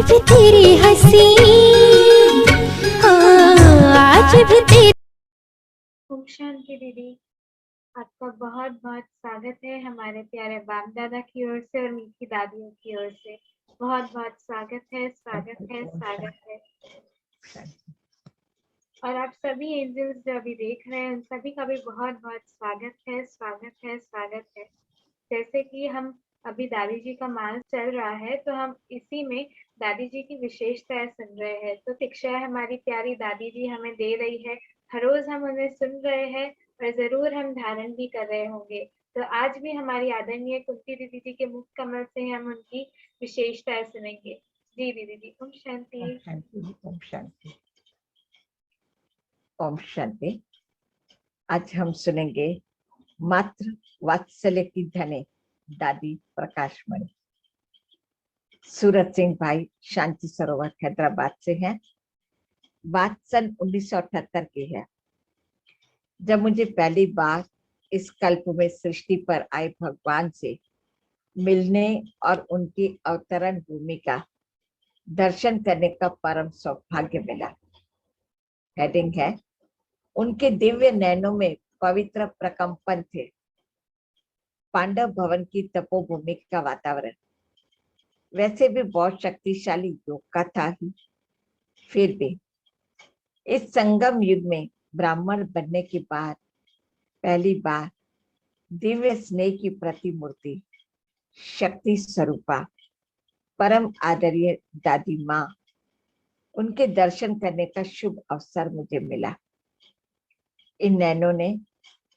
भी तेरी हंसी, हाँ आज भी तेरी। ओम शांति दीदी, आपका बहुत बहुत स्वागत है हमारे प्यारे बाप दादा की ओर से और मीठी दादियों की ओर से। बहुत बहुत स्वागत है, स्वागत है, स्वागत है। और आप सभी एंजल्स जो अभी देख रहे हैं उन सभी का भी बहुत बहुत स्वागत है, स्वागत है, स्वागत है। जैसे कि हम अभी दादी जी का मास चल रहा है तो हम इसी में दादी जी की विशेषताएं सुन रहे हैं। तो शिक्षा हमारी प्यारी दादी जी हमें दे रही है, हर रोज हम उन्हें सुन रहे हैं और जरूर हम धारण भी कर रहे होंगे। तो आज भी हमारी आदरणीय कुंती दीदी जी के मुख कमल से हम उनकी विशेषताएं सुनेंगे। जी दीदी जी, ओम शांति। ओम शांति, ओम शांति, ओम शांति। आज हम सुनेंगे मातृ वात्सल्य की धने दादी प्रकाशमणि। सूरत सिंह भाई शांति सरोवर हैदराबाद से हैं। बात सन 1978 की है, जब मुझे पहली बार इस कल्प में सृष्टि पर आए भगवान से मिलने और उनकी अवतरण भूमि का दर्शन करने का परम सौभाग्य मिला। हेडिंग है, उनके दिव्य नैनों में पवित्र प्रकंपन थे। पांडव भवन की तपोभूमि का वातावरण वैसे भी बहुत शक्तिशाली योग का था ही, फिर भी इस संगम युग में ब्राह्मण बनने के बाद पहली बार दिव्य स्नेह की प्रतिमूर्ति शक्ति स्वरूपा परम आदरणीय दादी माँ, उनके दर्शन करने का शुभ अवसर मुझे मिला। इन नैनों ने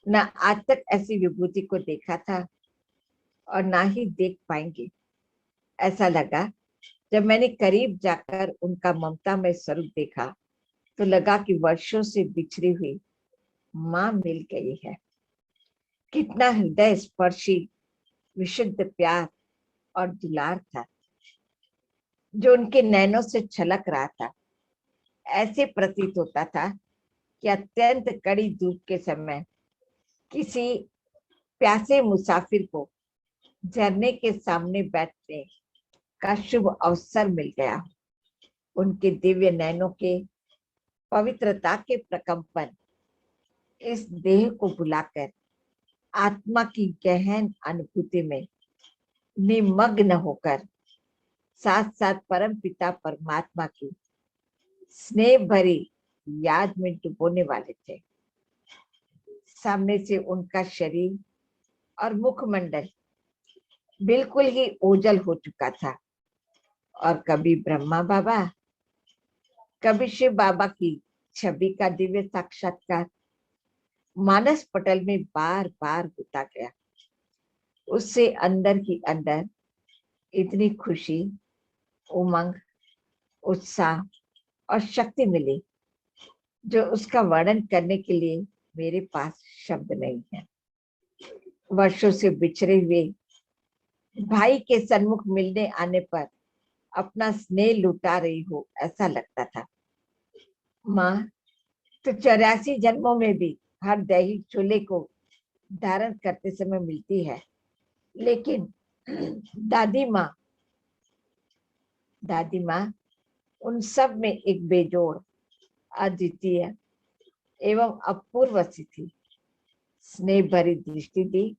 न आज तक ऐसी विभूति को देखा था और ना ही देख पाएंगे। ऐसा लगा जब मैंने करीब जाकर उनका ममता में स्वरूप देखा तो लगा कि वर्षों से बिछड़ी हुई माँ मिल गई है। कितना हृदय स्पर्शी विशुद्ध प्यार और दुलार था जो उनके नैनों से छलक रहा था। ऐसे प्रतीत होता था कि अत्यंत कड़ी धूप के समय किसी प्यासे मुसाफिर को झरने के सामने बैठने का शुभ अवसर मिल गया। उनके दिव्य नैनों के पवित्रता के प्रकंपन इस देह को बुलाकर आत्मा की गहन अनुभूति में निमग्न होकर साथ साथ परम पिता परमात्मा की स्नेह भरी याद में डुबोने वाले थे। सामने से उनका शरीर और मुखमंडल बिल्कुल ही ओझल हो चुका था और कभी ब्रह्मा बाबा, कभी शिव बाबा की छवि का दिव्य साक्षात्कार मानस पटल में बार बार होता गया। उससे अंदर ही अंदर इतनी खुशी, उमंग, उत्साह और शक्ति मिली जो उसका वर्णन करने के लिए मेरे पास शब्द नहीं है। वर्षों से बिछड़े हुए भाई के सन्मुख मिलने आने पर अपना स्नेह लुटा रही हो ऐसा लगता था। माँ तो 84 जन्मों में भी हर दैहिक चूल्हे को धारण करते समय मिलती है, लेकिन दादी माँ उन सब में एक बेजोड़, अद्वितीय एवं अपूर्व सी थी। स्नेह भरी दृष्टि दी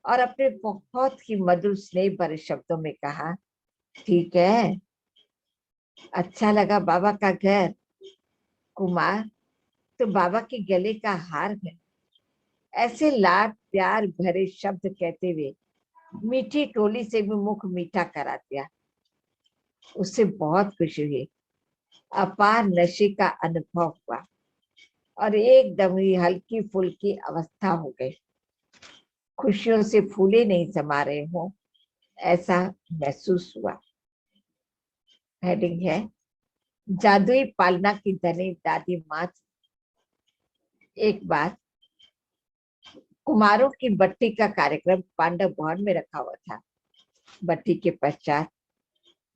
और अपने बहुत ही मधुर स्नेह भरे शब्दों में कहा, ठीक है, अच्छा लगा बाबा का घर, कुमार तो बाबा के गले का हार है। ऐसे लाड प्यार भरे शब्द कहते हुए मीठी टोली से भी मुख मीठा करा दिया। उससे बहुत खुशी हुई, अपार नशे का अनुभव हुआ और एकदम ही हल्की फुल्की अवस्था हो गई। खुशियों से फूले नहीं समा रहे हो ऐसा महसूस हुआ। हेडिंग है, जादुई पालना की धनी दादी माँ। एक बार कुमारों की बट्टी का कार्यक्रम पांडव भवन में रखा हुआ था। बट्टी के पश्चात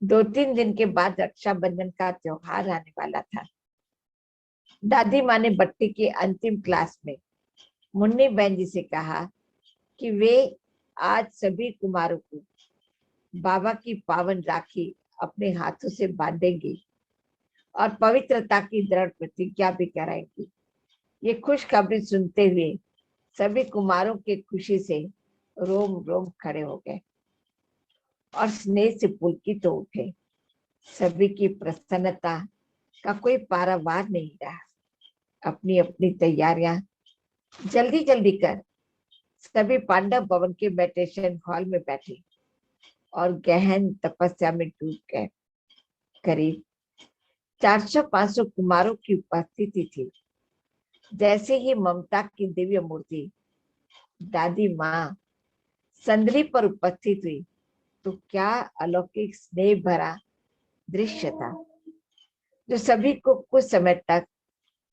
2-3 दिन के बाद रक्षाबंधन का त्योहार आने वाला था। दादी माँ ने बट्टी की अंतिम क्लास में मुन्नी बहन जी से कहा कि वे आज सभी कुमारों को बाबा की पावन राखी अपने हाथों से बांधेंगी और पवित्रता की दृढ़ प्रतिज्ञा भी कराएंगी। ये खुशखबरी सुनते हुए सभी कुमारों के खुशी से रोम रोम खड़े हो गए और स्नेह से पुलकित हो उठे। सभी की प्रसन्नता का कोई पारावार नहीं रहा। अपनी अपनी तैयारियां जल्दी जल्दी कर सभी पांडव भवन के मेडिटेशन हॉल में बैठे और गहन तपस्या में डूब गए। करीब 400-500 कुमारों की उपस्थिति थी। जैसे ही ममता की दिव्य मूर्ति दादी माँ संदली पर उपस्थित हुई तो क्या अलौकिक स्नेह भरा दृश्य था, जो सभी को कुछ समय तक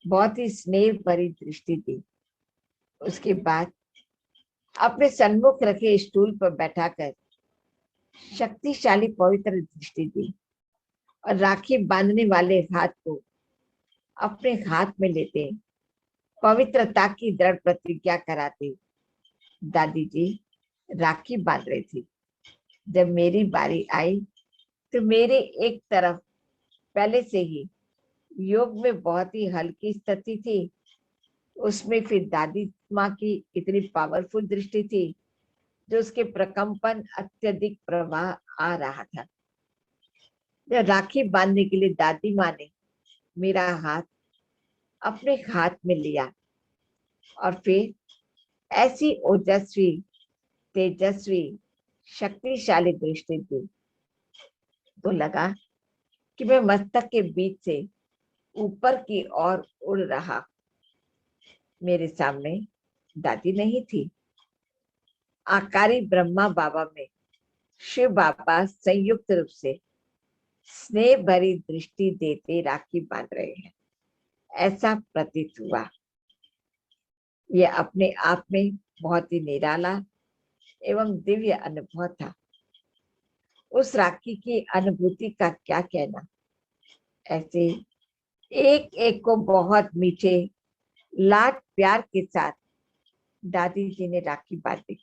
बहुत ही स्नेह भरी दृष्टि दी। उसके बाद अपने सन्मुख रखे स्टूल पर बैठाकर शक्तिशाली पवित्र दृष्टि दी और राखी बांधने वाले हाथ को अपने हाथ में लेते पवित्रता की दृढ़ प्रतिज्ञा कराते दादी जी राखी बांध रही थी। जब मेरी बारी आई तो मेरे एक तरफ पहले से ही योग में बहुत ही हल्की स्थिति थी, उसमें फिर दादी माँ की इतनी पावरफुल दृष्टि थी जो उसके प्रकंपन अत्यधिक प्रवाह आ रहा था। जब राखी बांधने के लिए दादी माँ ने मेरा हाथ अपने हाथ में लिया और फिर ऐसी ओजस्वी तेजस्वी शक्तिशाली दृष्टि दी तो लगा कि मैं मस्तक के बीच से ऊपर की ओर उड़ रहा। मेरे सामने दादी नहीं थी, आकारी ब्रह्मा बाबा में शिव बाबा संयुक्त रूप से स्नेह भरी दृष्टि देते राखी बांध रहे हैं, ऐसा प्रतीत हुआ। यह अपने आप में बहुत ही निराला एवं दिव्य अनुभव था। उस राखी की अनुभूति का क्या कहना। ऐसे एक एक को बहुत मीठे लाड प्यार के साथ दादी जी ने राखी बांधी।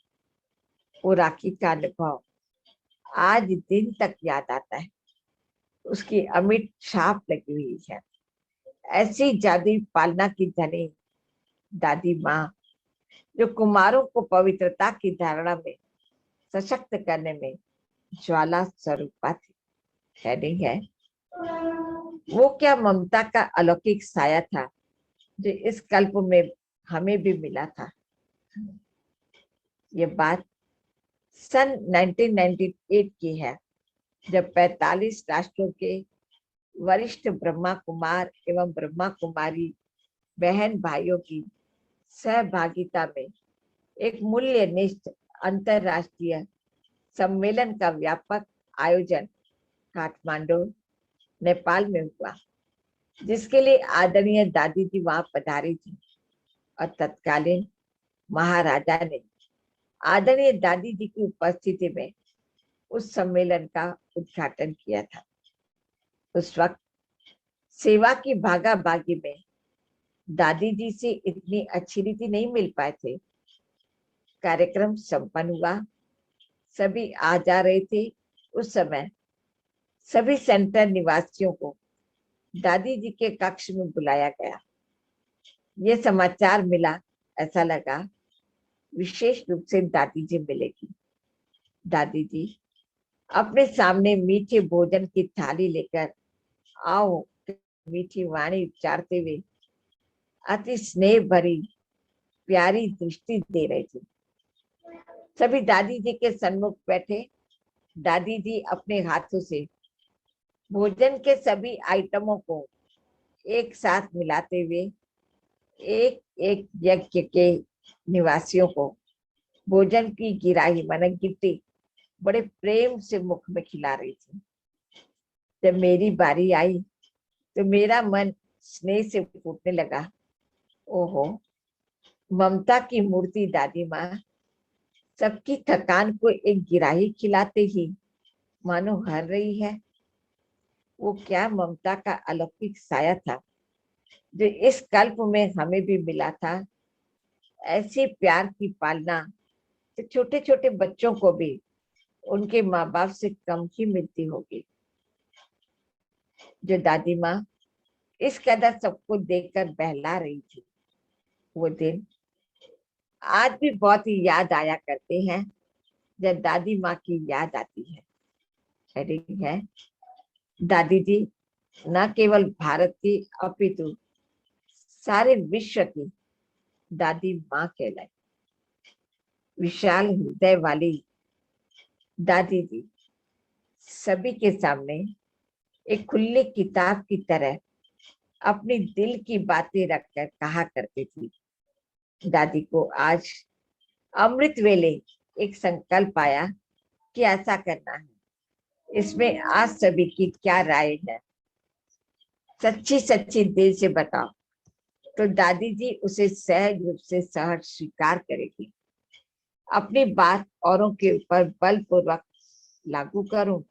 वो राखी का अनुभव आज दिन तक याद आता है। उसकी अमिट छाप लगी हुई है। ऐसी जादुई पालना की धनी दादी माँ जो कुमारों को पवित्रता की धारणा में सशक्त करने में ज्वाला स्वरूपा थी, है नहीं है। वो क्या ममता का अलौकिक साया था जो इस कल्प में हमें भी मिला था। ये बात सन 1998 की है, जब 45 राष्ट्रों के वरिष्ठ ब्रह्मा कुमार एवं ब्रह्मा कुमारी बहन भाइयों की सहभागिता में एक मूल्यनिष्ठ अंतरराष्ट्रीय सम्मेलन का व्यापक आयोजन काठमांडू नेपाल में हुआ, जिसके लिए आदरणीय दादी जी वहां पधारी थी और तत्कालीन महाराजा ने आदरणीय दादी जी की उपस्थिति में उस सम्मेलन का उद्घाटन किया था। उस वक्त सेवा की भागा भागी में दादी जी से इतनी अच्छी रीति नहीं मिल पाए थे। कार्यक्रम संपन्न हुआ, सभी आ जा रहे थे। उस समय सभी सेंटर निवासियों को दादी जी के कक्ष में बुलाया गया। ये समाचार मिला, ऐसा लगा विशेष रूप से दादी जी मिलेगी। दादी जी अपने सामने मीठे भोजन की थाली लेकर आओ मीठी वाणी उच्चारते हुए अति स्नेह भरी प्यारी दृष्टि दे रहे थे। सभी दादी जी के सन्मुख बैठे। दादी जी अपने हाथों से भोजन के सभी आइटमों को एक साथ मिलाते हुए एक एक यज्ञ के निवासियों को भोजन की गिराही माने गिट्टी बड़े प्रेम से मुख में खिला रही थी। जब मेरी बारी आई तो मेरा मन स्नेह से फूटने लगा। ओहो, ममता की मूर्ति दादी माँ सबकी थकान को एक गिराही खिलाते ही मानो हर रही है। वो क्या ममता का अलौकिक साया था जो इस कल्प में हमें भी मिला था। ऐसे प्यार की पालना तो छोटे छोटे बच्चों को भी उनके माँ बाप से कम ही मिलती होगी। जो दादी माँ इस कदर सबको देखकर बहला रही थी। वो दिन आज भी बहुत ही याद आया करते हैं जब दादी माँ की याद आती है। हेडिंग है, दादी जी न केवल भारत की अपितु सारे विश्व की दादी माँ कहलाई। विशाल हृदय वाली दादी जी सभी के सामने एक खुली किताब की तरह अपनी दिल की बातें रखकर कहा करती थी। दादी को आज अमृत वेले एक संकल्प आया कि ऐसा करना है। इसमें आज सभी की क्या राय है? सच्ची सच्ची दिल से बताओ तो दादी जी उसे सहज रूप से सहज स्वीकार करेगी। अपनी बात औरों के ऊपर बलपूर्वक लागू करूं,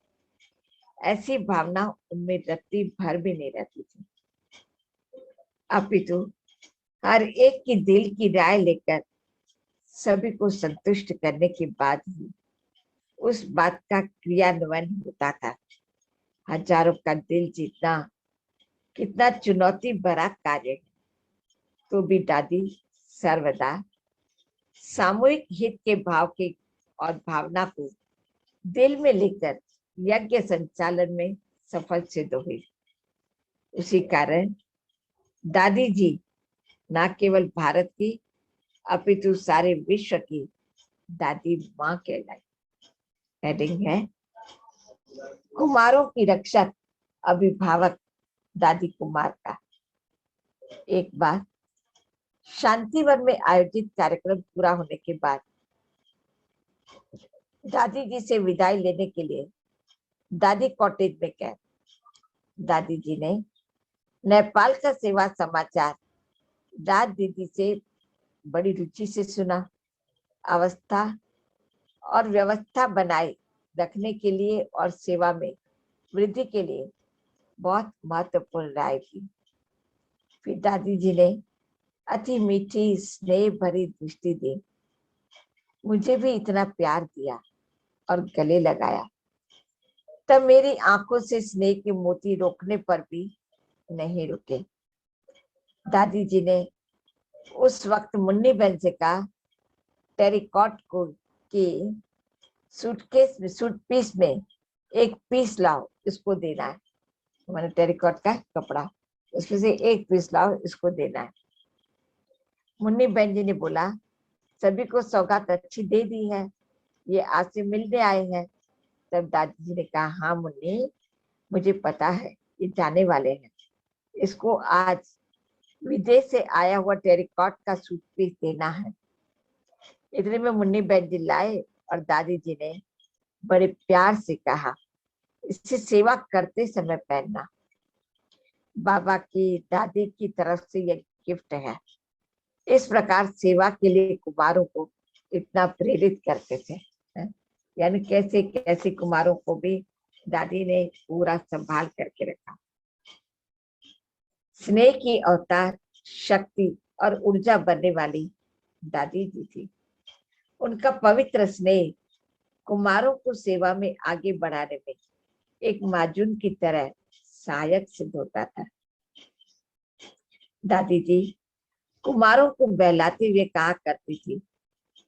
ऐसी भावना उनमें रत्ती भर भी नहीं रहती थी। अपितु हर एक की दिल की राय लेकर सभी को संतुष्ट करने के बाद ही उस बात का क्रियान्वयन होता था। हजारों का दिल जीतना कितना चुनौती भरा कार्य है, तो भी दादी सर्वदा सामूहिक हित के भाव के और भावना को दिल में लेकर यज्ञ संचालन में सफल सिद्ध हुई। उसी कारण दादी जी न केवल भारत की अपितु सारे विश्व की दादी माँ कहलाई। हेडिंग है, कुमारों की रक्षक अभिभावक दादी कुमार का। एक बार शांतिवन में आयोजित कार्यक्रम पूरा होने के बाद दादी जी से विदाई लेने के लिए दादी कॉटेज में गए। दादी जी ने नेपाल का सेवा समाचार रात दीदी से बड़ी रुचि से सुना। अवस्था और व्यवस्था बनाए रखने के लिए और सेवा में वृद्धि के लिए बहुत महत्वपूर्ण राय थी। फिर दादी जी ने अति मीठी स्नेह भरी दृष्टि दी, मुझे भी इतना प्यार दिया और गले लगाया। तब मेरी आंखों से स्नेह के मोती रोकने पर भी नहीं रुके। दादी जी ने उस वक्त मुन्नी बहन से कहा, टेरिकॉट को की सूटकेस में सूटपीस में एक पीस लाओ, इसको देना है। मैंने टेरिकॉट का कपड़ा, उसमें से एक पीस लाओ, इसको देना है। मुन्नी बहन जी ने बोला, सभी को सौगात अच्छी दे दी है, ये आज से मिलने आए हैं। तब दादी जी ने कहा, हाँ मुन्नी, मुझे पता है ये जाने वाले हैं, इसको आज विदेश से आया हुआ टेरिकॉट का सूटपीस देना है। इतने में मुन्नी बहन जी लाए और दादी जी ने बड़े प्यार से कहा, इससे सेवा करते समय पहनना, बाबा की दादी की तरफ से यह गिफ्ट है। इस प्रकार सेवा के लिए कुमारों को इतना प्रेरित करते थे। यानी कैसे कैसे कुमारों को भी दादी ने पूरा संभाल करके रखा। स्नेह की अवतार, शक्ति और ऊर्जा बनने वाली दादी जी थी। उनका पवित्र स्नेह कुमारों को सेवा में आगे बढ़ाने में एक माजून की तरह सहायक सिद्ध होता था। दादी जी कुमारों को बहलाते हुए कहा करती थी,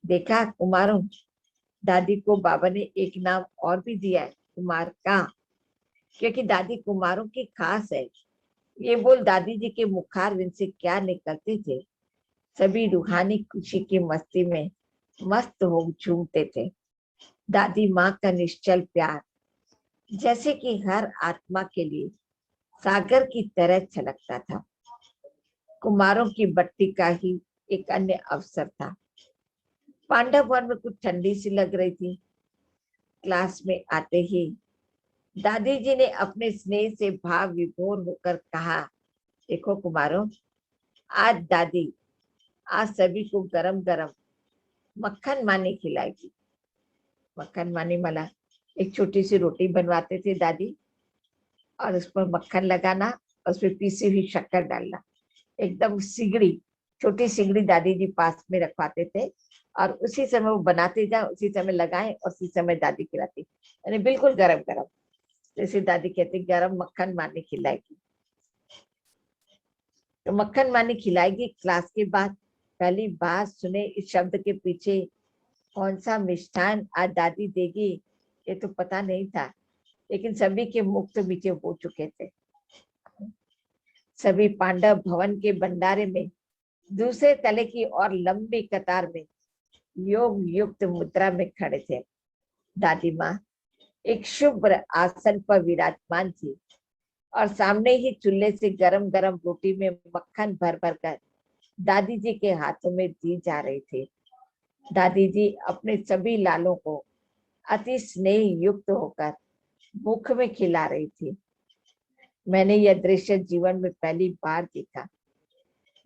देखा कुमारों, दादी को बाबा ने एक नाम और भी दिया है, कुमार का, क्योंकि दादी कुमारों की खास है। ये बोल दादी जी के मुखारविंद से क्या निकलते थे, सभी रूहानी खुशी की मस्ती में मस्त हो झूमते थे। दादी माँ का निश्चल प्यार जैसे कि हर आत्मा के लिए सागर की तरह छलकता था। कुमारों की बट्टी का ही एक अन्य अवसर था। पांडव वन में कुछ ठंडी सी लग रही थी। क्लास में आते ही दादी जी ने अपने स्नेह से भाव विभोर होकर कहा, देखो कुमारों, आज दादी आज सभी को गरम गरम मक्खन मानी खिलाएगी। मक्खन मानी मला एक छोटी सी रोटी बनवाते थे दादी, और उस पर मक्खन लगाना, उसमें पीसी हुई शक्कर डालना, एकदम सिगड़ी, छोटी सिगड़ी दादी जी पास में रखवाते थे, और उसी समय वो बनाते जाए, उसी समय लगाएं और उसी समय दादी खिलाती, यानी बिल्कुल गरम गरम। जैसे दादी कहती गरम मक्खन मानी खिलाएगी, तो मक्खन मानी खिलाएगी। क्लास के बाद पहली बात सुने इस शब्द के पीछे कौन सा मिष्ठान आज दादी देगी, ये तो पता नहीं था, लेकिन सभी के मुख तो मीठे हो चुके थे। सभी पांडव भवन के भंडारे में दूसरे तले की और लंबी कतार में योग युक्त मुद्रा में खड़े थे। दादी माँ एक शुभ आसन पर विराजमान थी और सामने ही चूल्हे से गरम गरम रोटी में मक्खन भर भर कर दादी जी के हाथों में दी जा रही थी। दादी जी अपने सभी लालों को अति स्नेह युक्त होकर मुख में खिला रही थी। मैंने यह दृश्य जीवन में पहली बार देखा।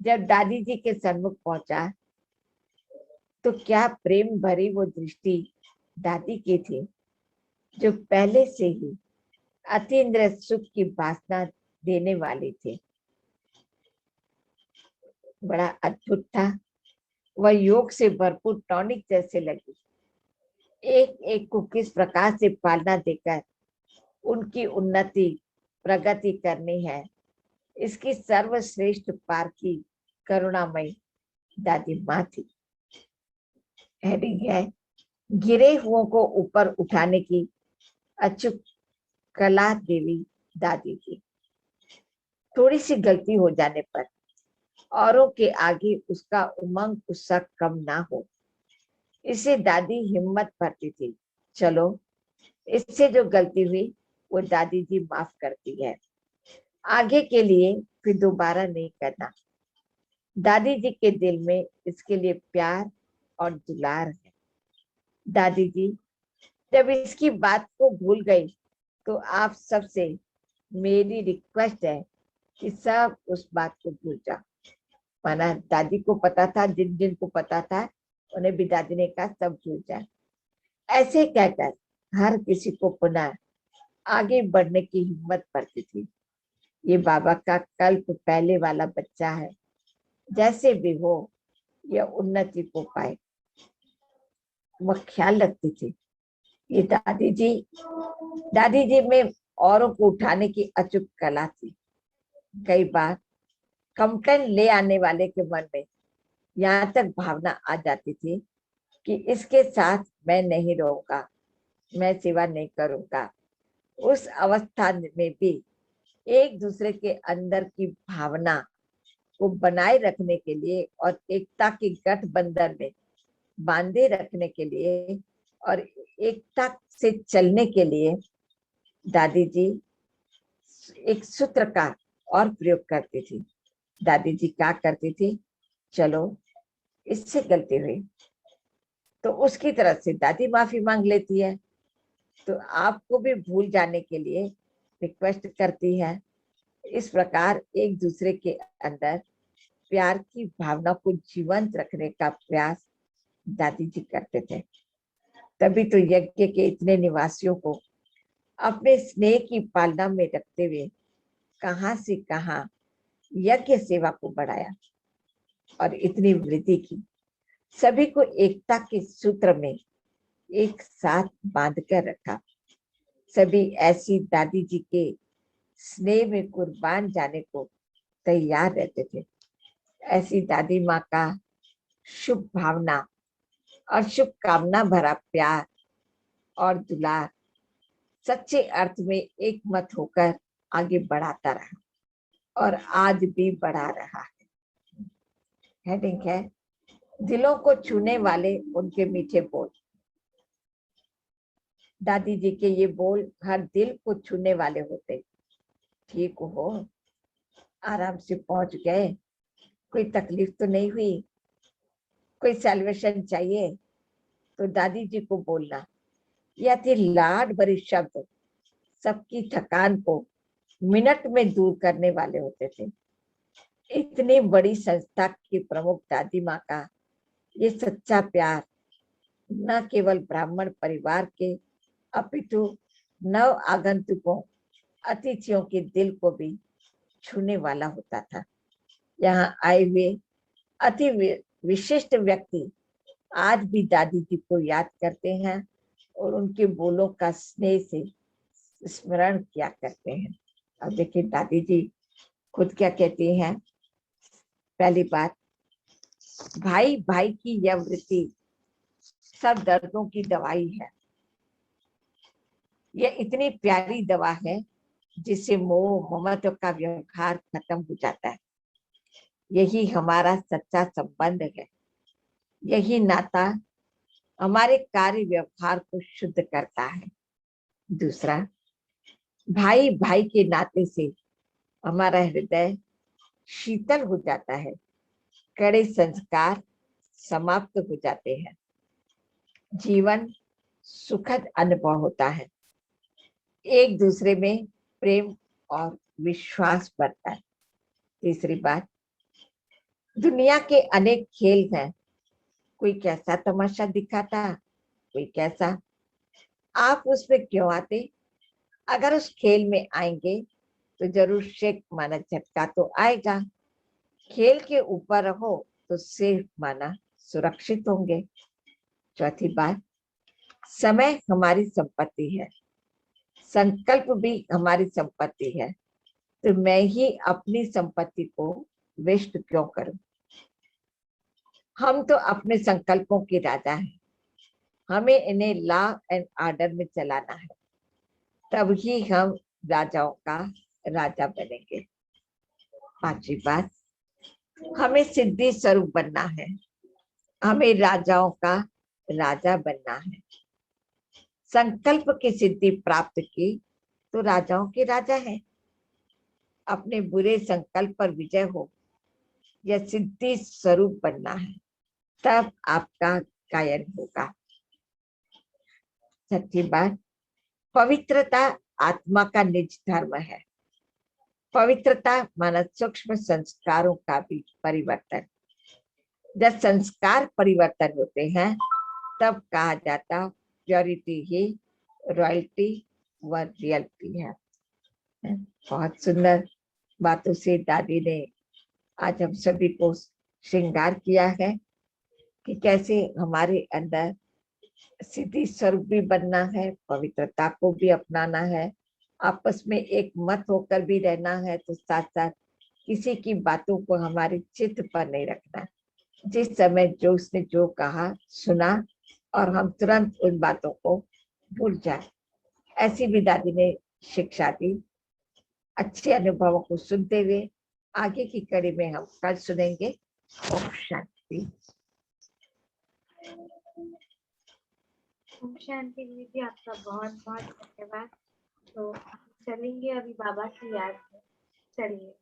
जब दादी जी के सन्मुख पहुंचा तो क्या प्रेम भरी वो दृष्टि दादी की थी, जो पहले से ही अतीन्द्र सुख की वासना देने वाली थी। बड़ा अद्भुत था। वह योग से भरपूर टॉनिक जैसे लगी। एक एक को किस प्रकार से पालना देकर उनकी उन्नति प्रगति करनी है, इसकी सर्वश्रेष्ठ पार की करुणामयी दादी माँ थी। हेडिंग है गिरे हुओं को ऊपर उठाने की अचूक कला देवी दादी की। थोड़ी सी गलती हो जाने पर औरों के आगे उसका उमंग उत्साह कम ना हो, इसे दादी हिम्मत भरती थी। चलो, इससे जो गलती हुई वो दादी जी माफ करती है, आगे के लिए फिर दोबारा नहीं करना। दादी जी के दिल में इसके लिए प्यार और दुलार है। दादी जी जब इसकी बात को भूल गई तो आप सबसे मेरी रिक्वेस्ट है कि सब उस बात को भूल जाओ। माना दादी को पता था, जिन जिन को पता था उन्हें भी दादी ने कहा सब भूल जाए। ऐसे कहकर हर किसी को पुनः आगे बढ़ने की हिम्मत पड़ती थी। ये बाबा का कल्प पहले वाला बच्चा है, जैसे भी हो यह उन्नति को पाए, वह ख्याल रखती थी। ये दादी जी में औरों को उठाने की अचूक कला थी। कई बार कंप्लेन ले आने वाले के मन में यहाँ तक भावना आ जाती थी कि इसके साथ मैं नहीं रहूंगा, मैं सेवा नहीं करूंगा। उस अवस्था में भी एक दूसरे के अंदर की भावना को बनाए रखने के लिए और एकता के गठबंधन में बांधे रखने के लिए और एकता से चलने के लिए दादी जी एक सूत्र का और प्रयोग करती थी। दादी जी क्या करती थी, चलो इससे गलती हुई तो उसकी तरफ से दादी माफी मांग लेती है, तो आपको भी भूल जाने के लिए रिक्वेस्ट करती है। इस प्रकार एक दूसरे के अंदर प्यार की भावना को जीवंत रखने का प्रयास दादी जी करते थे। तभी तो यज्ञ के इतने निवासियों को अपने स्नेह की पालना में रखते हुए कहां से कहां यज्ञ सेवा को बढ़ाया और इतनी वृद्धि की। सभी को एकता के सूत्र में एक साथ बांध कर रखा। सभी ऐसी दादी जी के स्नेह में कुर्बान जाने को तैयार रहते थे। ऐसी दादी माँ का शुभ भावना और शुभ कामना भरा प्यार और दुलार सच्चे अर्थ में एक मत होकर आगे बढ़ाता रहा और आज भी बढ़ा रहा है। हेडिंग है दिलों को छूने वाले उनके मीठे बोल। दादी जी के ये बोल हर दिल को छूने वाले होते। ठीक हो, आराम से पहुंच गए, कोई तकलीफ तो नहीं हुई, कोई सैल्वेशन चाहिए तो दादी जी को बोलना। यह थी लाड भरी शब्द सबकी थकान को मिनट में दूर करने वाले होते थे। इतनी बड़ी संस्था की प्रमुख दादी माँ का ये सच्चा प्यार न केवल ब्राह्मण परिवार के अपितु नव आगंतुकों अतिथियों के दिल को भी छूने वाला होता था। यहाँ आए हुए अति विशिष्ट व्यक्ति आज भी दादी जी को याद करते हैं और उनके बोलों का स्नेह से स्मरण किया करते हैं। अब देखिए दादी जी खुद क्या कहती हैं। पहली बात, भाई भाई की यह वृत्ति सब दर्दों की दवाई है। यह इतनी प्यारी दवा है जिससे मोह ममत्व का व्यवहार खत्म हो जाता है। यही हमारा सच्चा संबंध है। यही नाता हमारे कार्य व्यवहार को शुद्ध करता है। दूसरा, भाई भाई के नाते से हमारा हृदय शीतल हो जाता है। कड़े संस्कार समाप्त हो जाते हैं। जीवन सुखद अनुभव होता है। एक दूसरे में प्रेम और विश्वास बढ़ता है। तीसरी बात, दुनिया के अनेक खेल हैं। कोई कैसा तमाशा दिखाता, कोई कैसा। आप उसमें क्यों आते? अगर उस खेल में आएंगे तो जरूर शेक माना झटका तो आएगा। खेल के ऊपर रहो तो सेफ माना सुरक्षित होंगे। चौथी बात, समय हमारी संपत्ति है, संकल्प भी हमारी संपत्ति है। तो मैं ही अपनी संपत्ति को वेस्ट क्यों करूं? हम तो अपने संकल्पों के राजा हैं। हमें इन्हें लॉ एंड ऑर्डर में चलाना है, तब ही हम राजाओं का राजा बनेंगे। पांचवी बात, हमें सिद्धि स्वरूप बनना है। हमें राजाओं का राजा बनना है। संकल्प की सिद्धि प्राप्त की तो राजाओं के राजा हैं। अपने बुरे संकल्प पर विजय हो, यह सिद्धि स्वरूप बनना है, तब आपका गायन होगा। छठी बात, पवित्रता आत्मा का निज धर्म है। पवित्रता माना सूक्ष्म संस्कारों का भी परिवर्तन। जब संस्कार परिवर्तन होते हैं तब कहा जाता प्योरिटी ही रॉयल्टी व रियलिटी है। बहुत सुंदर बातों से दादी ने आज हम सभी को श्रृंगार किया है कि कैसे हमारे अंदर सिद्धि स्वरूप भी बनना है, पवित्रता को भी अपनाना है, आपस में एक मत होकर भी रहना है। तो साथ साथ किसी की बातों को हमारे चित्त पर नहीं रखना। जिस समय जो उसने जो कहा सुना और हम तुरंत उन बातों को भूल जाए, ऐसी भी दादी ने शिक्षा दी। अच्छे अनुभवों को सुनते हुए आगे की कड़ी में हम कल सुनेंगे। ओम शांति। ओम शांति दीदी, आपका बहुत बहुत धन्यवाद। तो हम चलेंगे अभी बाबा की याद में। चलिए।